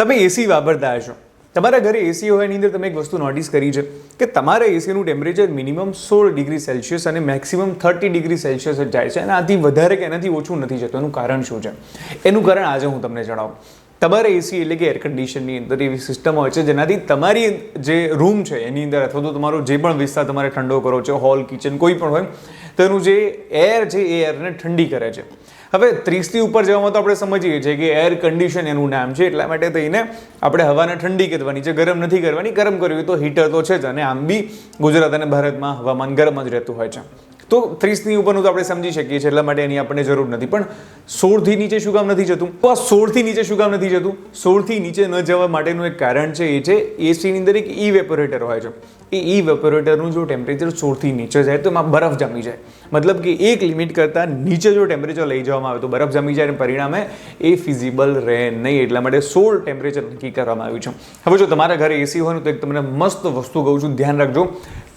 તમે એસી વાપરતા હશો, તમારા ઘરે એસી હોય એની અંદર તમે એક વસ્તુ નોટિસ કરી છે કે તમારા એસીનું ટેમ્પરેચર મિનિમમ 16 ડિગ્રી સેલ્સિયસ અને મેક્સિમમ 30 ડિગ્રી સેલ્સિયસ જ જાય છે અને આથી વધારે કે એનાથી ઓછું નથી જતું. એનું કારણ શું છે? એનું કારણ આજે હું તમને જણાવું. તમારા એસી એટલે કે એર કન્ડિશનની અંદર એવી સિસ્ટમ હોય છે જેનાથી તમારી જે રૂમ છે એની અંદર અથવા તો તમારો જે પણ વિસ્તાર તમારે ઠંડો કરો છો, હોલ, કિચન કોઈ પણ હોય, તો એનું જે એર છે એ એરને ઠંડી કરે છે. હવે 30થી ઉપર જવામાં તો આપણે સમજીએ છીએ કે એર કન્ડિશન એનું નામ છે, એટલા માટે થઈને આપણે હવાને ઠંડી કરવાની છે, ગરમ નથી કરવાની. ગરમ કરવી તો હીટર તો છે જ, અને આમ બી ગુજરાત અને ભારતમાં હવામાન ગરમ જ રહેતું હોય છે. તો 30ની ઉપરનું તો આપણે સમજી શકીએ છીએ, એટલા માટે એની આપણને જરૂર નથી. પણ 16થી નીચે શું કામ નથી જતું? તો આ 16થી નીચે શું કામ નથી જતું? 16થી નીચે ન જવા માટેનું એક કારણ છે, એ છે એસીની અંદર એક ઇવેપોરેટર હોય છે. એ ઇવેપોરેટરનું જો ટેમ્પરેચર 16થી નીચે જાય તો એમાં બરફ જામી જાય. મતલબ કે એક લિમિટ કરતાં નીચે જો ટેમ્પરેચર લઈ જવામાં આવે તો બરફ જામી જાય અને પરિણામે એ ફિઝિબલ રહે નહીં. એટલા માટે 16 ટેમ્પરેચર નક્કી કરવામાં આવ્યું છે. હવે જો તમારા ઘરે એસી હોય તો એક તમને મસ્ત વસ્તુ કહું છું, ધ્યાન રાખજો.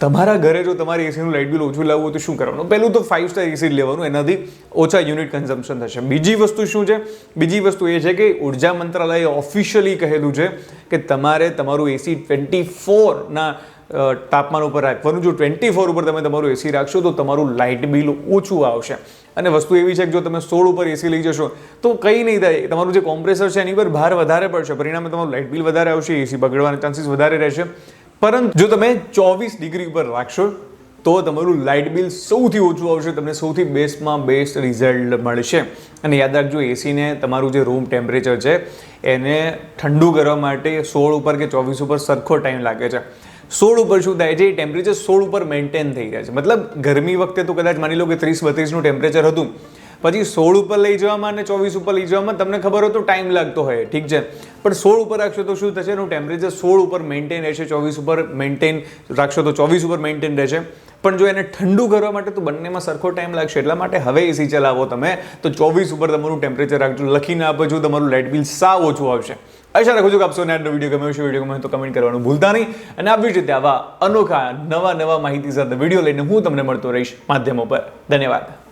તમારા ઘરે જો તમારે એસીનું લાઇટ બિલ ઓછું લાવવું હોય તો શું કરવાનું? પહેલું તો 5 સ્ટાર એસી લેવાનું, એનાથી ઓછા યુનિટ કન્ઝમ્પશન થશે. બીજી વસ્તુ શું છે? બીજી વસ્તુ એ છે કે ઉર્જા મંત્રાલયે ઓફિશિયલી કહેલું છે કે તમારે તમારું એસી 24ના તાપમાન ઉપર રાખવાનું. જો 24 ઉપર તમે તમારું એસી રાખશો તો તમારું લાઇટ બિલ ઓછું આવશે. અને વસ્તુ એવી છે કે જો તમે 16 ઉપર એસી લઈ જશો તો કંઈ નહીં થાય, તમારું જે કોમ્પ્રેસર છે એની પર ભાર વધારે પડશે, પરિણામે તમારું લાઇટ બિલ વધારે આવશે, એસી બગડવાના ચાન્સીસ વધારે રહેશે. પરંતુ જો તમે 24 ડિગ્રી ઉપર રાખશો તો તમારું લાઇટ બિલ સૌથી ઓછું આવશે, તમને સૌથી બેસ્ટમાં બેસ્ટ રિઝલ્ટ મળશે. અને યાદ રાખજો, એસીને તમારું જે રૂમ ટેમ્પરેચર છે એને ઠંડુ કરવા માટે 16 ઉપર કે 24 ઉપર સરખો ટાઈમ લાગે છે. 16 ઉપર શું થાય છે? એ ટેમ્પરેચર 16 ઉપર મેન્ટેન થઈ રહ્યા છે. મતલબ ગરમી વખતે તો કદાચ માની લો કે 30-32નું ટેમ્પરેચર હતું, પછી 16 ઉપર લઈ જવામાં અને 24 ઉપર લઈ જવામાં તમને ખબર હોય તો ટાઈમ લાગતો હોય, ઠીક છે. પણ 16 ઉપર રાખશો તો શું થશે? એનું ટેમ્પરેચર 16 ઉપર મેન્ટેન રહેશે, 24 ઉપર મેન્ટેન રાખશો તો 24 ઉપર મેન્ટેન રહેશે. પણ જો એને ઠંડુ કરવા માટે તો બંનેમાં સરખો ટાઈમ લાગશે. એટલા માટે હવે એસી ચલાવો તમે તો 24 ઉપર તમારું ટેમ્પરેચર રાખજો, લખીને આપો છો, તમારું લાઇટ બિલ સાવ ઓછું આવશે. આશા રાખું છું કે આપ સૌને આજનો વિડીયો ગમ્યો છે. વિડીયો ગમે તો કમેન્ટ કરવાનું ભૂલતા નહીં. અને આવી જ રીતે આવા અનોખા નવા માહિતી સાથે વિડીયો લઈને હું તમને મળતો રહીશ માધ્યમો પર. ધન્યવાદ.